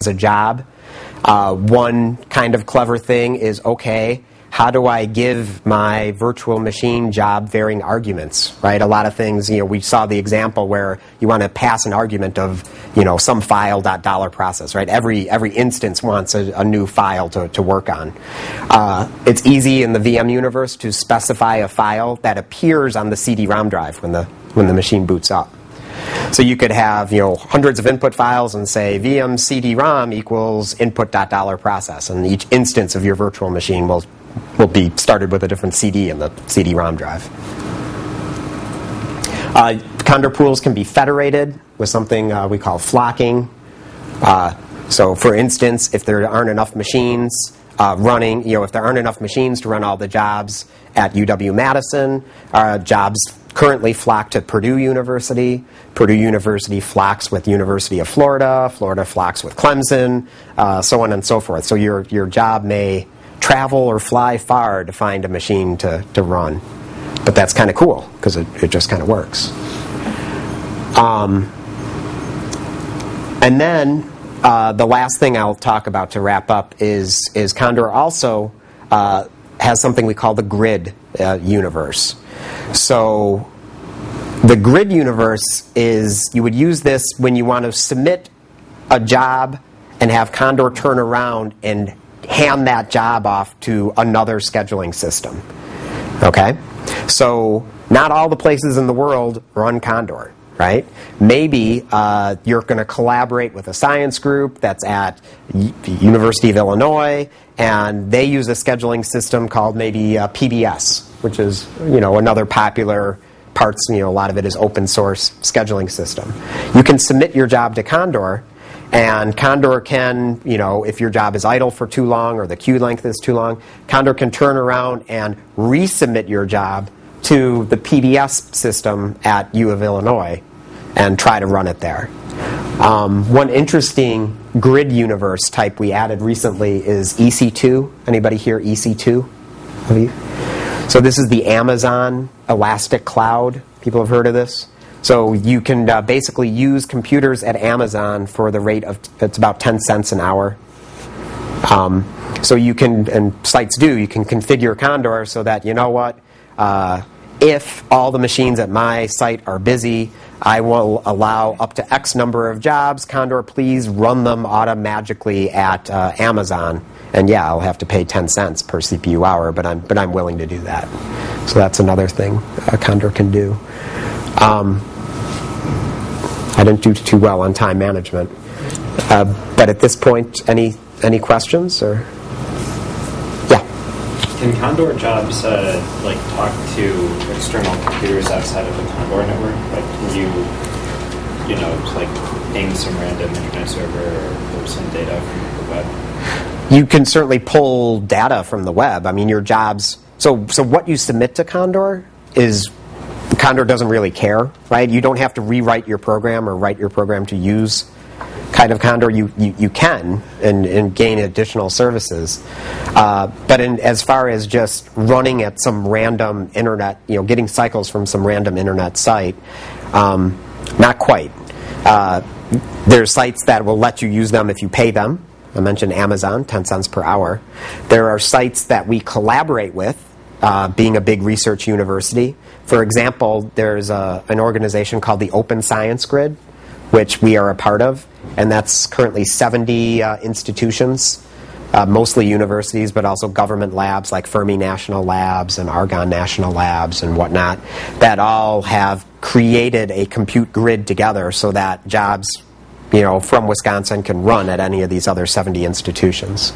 as a job. One kind of clever thing is, okay, how do I give my virtual machine job varying arguments, right? A lot of things, we saw the example where you want to pass an argument of, some file $$ process, right? Every instance wants a new file to work on. It's easy in the VM universe to specify a file that appears on the CD-ROM drive when the machine boots up. So you could have, hundreds of input files and say VM CD-ROM equals input.$ process, and each instance of your virtual machine will be started with a different CD in the CD-ROM drive. Condor pools can be federated with something we call flocking. So for instance, if there aren't enough machines running, if there aren't enough machines to run all the jobs at UW-Madison, jobs currently flock to Purdue University. Purdue University flocks with University of Florida. Florida flocks with Clemson, so on and so forth. So your job may travel or fly far to find a machine to run. But that's kind of cool because it just kind of works. And then the last thing I'll talk about to wrap up is Condor also has something we call the grid universe. So the grid universe is, you would use this when you want to submit a job and have Condor turn around and hand that job off to another scheduling system. Okay? So not all the places in the world run Condor, right? Maybe you're going to collaborate with a science group that's at the University of Illinois, and they use a scheduling system called maybe PBS, which is another popular parts. A lot of it is open source scheduling system. You can submit your job to Condor, and Condor can, if your job is idle for too long or the queue length is too long, Condor can turn around and resubmit your job to the PBS system at U of Illinois and try to run it there. One interesting grid universe type we added recently is EC2. Anybody here EC2? So this is the Amazon Elastic Cloud. People have heard of this? So you can basically use computers at Amazon for the rate of, it's about 10 cents an hour. So you can, and sites do, you can configure Condor so that, if all the machines at my site are busy, I will allow up to X number of jobs. Condor, please run them automatically at Amazon. And yeah, I'll have to pay 10 cents per CPU hour, but I'm willing to do that. So that's another thing Condor can do. I didn't do too well on time management, but at this point, any questions or? Yeah. Can Condor jobs talk to external computers outside of the Condor network? Can you ping some random internet server or pull some data from the web? You can certainly pull data from the web. I mean, your jobs. So what you submit to Condor is, Condor doesn't really care, right? You don't have to rewrite your program or write your program to use kind of Condor. You can and gain additional services. But as far as just running at some random internet, getting cycles from some random internet site, not quite. There's sites that will let you use them if you pay them. I mentioned Amazon, 10 cents per hour. There are sites that we collaborate with, being a big research university. For example, there's an organization called the Open Science Grid, which we are a part of, and that's currently 70 institutions, mostly universities, but also government labs like Fermi National Labs and Argonne National Labs and whatnot, that all have created a compute grid together so that jobs from Wisconsin can run at any of these other 70 institutions.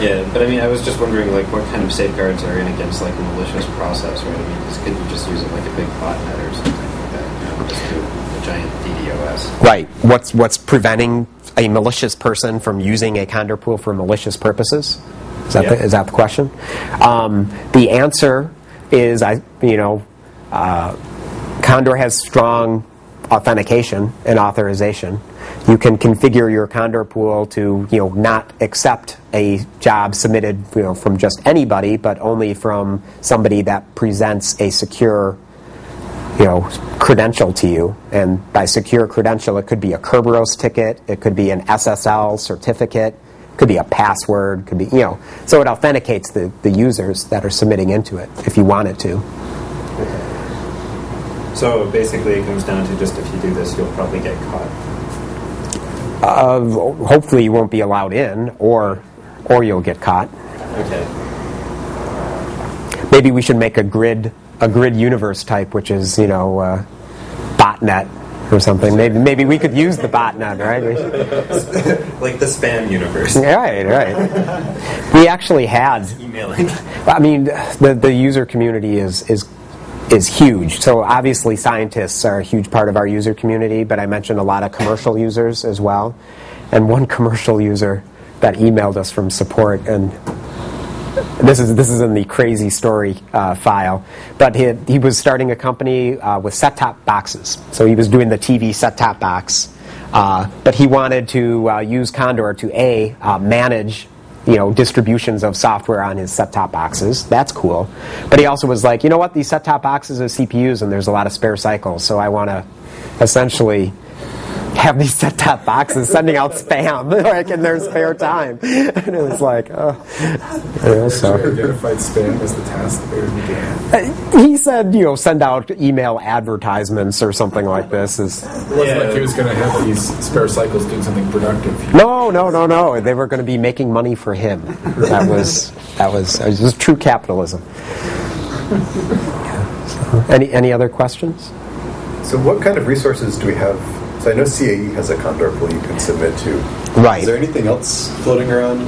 Yeah, but I was just wondering, what kind of safeguards are in against, a malicious process, right? Could you just use it like a big botnet or something like that? Just do a giant DDoS. Right. What's preventing a malicious person from using a Condor pool for malicious purposes? Is that the question? The answer is, Condor has strong authentication and authorization. You can configure your Condor pool to not accept a job submitted from just anybody, but only from somebody that presents a secure credential to you. And by secure credential, it could be a Kerberos ticket, it could be an SSL certificate, it could be a password, could be, so it authenticates the users that are submitting into it if you want it to. So basically it comes down to just if you do this, you'll probably get caught. Hopefully you won't be allowed in, or you'll get caught. Okay. Maybe we should make a grid universe type, which is botnet or something. Maybe we could use the botnet, right? Like the spam universe. Right. We actually had emailing. I mean, the user community is huge. So obviously scientists are a huge part of our user community, but I mentioned a lot of commercial users as well. And one commercial user that emailed us from support, and this is in the crazy story file, but he was starting a company with set-top boxes. So he was doing the TV set-top box, but he wanted to use Condor to manage distributions of software on his set-top boxes. That's cool. But he also was like, these set-top boxes are CPUs and there's a lot of spare cycles, so I want to essentially have these set-top boxes sending out spam like in their spare time. And it was like, so. Identified spam as the task that they began. He said, send out email advertisements or something like this. It wasn't like he was going to have these spare cycles doing something productive. No. They were going to be making money for him. It was true capitalism. Any other questions? So what kind of resources do we have? So I know CAE has a Condor pool you can submit to. Right. Is there anything else floating around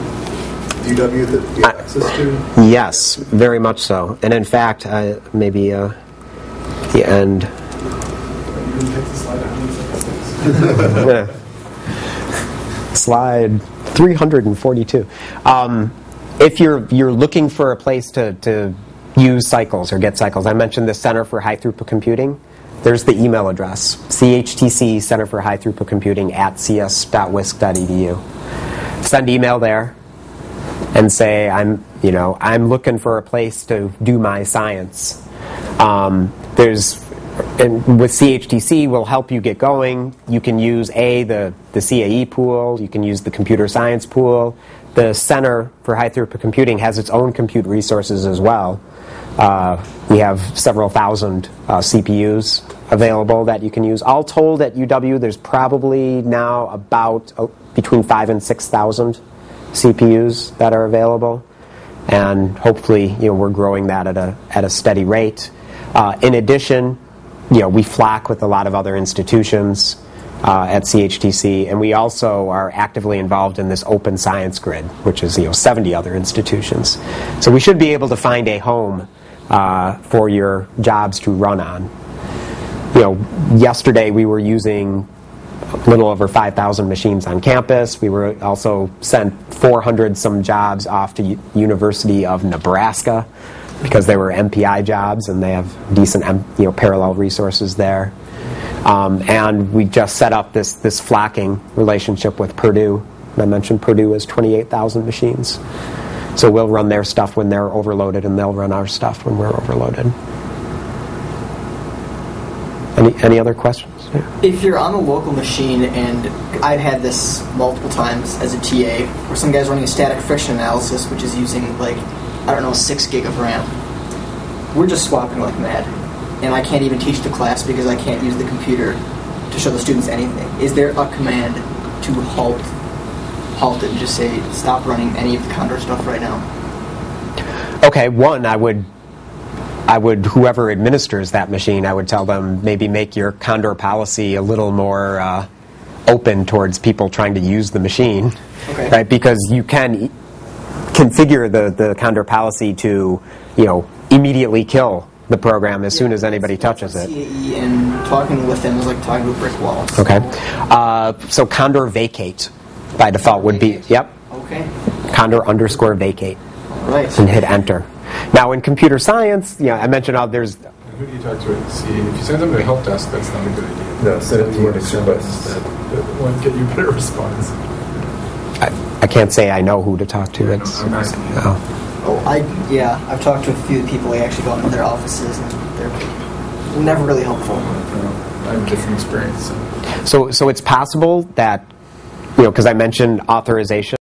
THW that we have access to? Yes, very much so. And in fact, maybe the end. Slide 342. If you're looking for a place to use cycles or get cycles, I mentioned the Center for High Throughput Computing. There's the email address, CHTC Center for High Throughput Computing at cs.wisc.edu. Send email there and say I'm looking for a place to do my science. With CHTC, we'll help you get going. You can use the CAE pool. You can use the computer science pool. The Center for High Throughput Computing has its own compute resources as well. We have several thousand CPUs available that you can use. All told at UW, there's probably now about between 5,000 and 6,000 CPUs that are available, and hopefully, we're growing that at a steady rate. In addition, we flock with a lot of other institutions at CHTC, and we also are actively involved in this open science grid, which is 70 other institutions. So we should be able to find a home for your jobs to run on. Yesterday we were using a little over 5,000 machines on campus. We were also sent 400 some jobs off to University of Nebraska because they were MPI jobs and they have decent parallel resources there. And we just set up this flocking relationship with Purdue. I mentioned Purdue has 28,000 machines. So we'll run their stuff when they're overloaded, and they'll run our stuff when we're overloaded. Any other questions? Yeah. If you're on a local machine, and I've had this multiple times as a TA, where some guy's running a static friction analysis, which is using 6 gig of RAM. We're just swapping like mad. And I can't even teach the class because I can't use the computer to show the students anything. Is there a command to halt it and just say, stop running any of the Condor stuff right now? Okay, one, I would, whoever administers that machine, I would tell them maybe make your Condor policy a little more open towards people trying to use the machine, okay. Right? Because you can configure the Condor policy to, immediately kill the program as soon as anybody touches it. CAE and talking with them is like talking to a brick wall. So. Okay. So Condor vacate by default would be, yep. Okay. Condor_vacate. Right. And hit enter. Now in computer science, I mentioned how there's... Who do you talk to at CAE? If you send them to a help desk, that's not a good idea. No, send it to Unix requests. That won't get you better response. I can't say I know who to talk to. I'm asking you. I've talked to a few people. I actually go into their offices and they're never really helpful. I have a different experience. So. So it's possible that, because I mentioned authorization.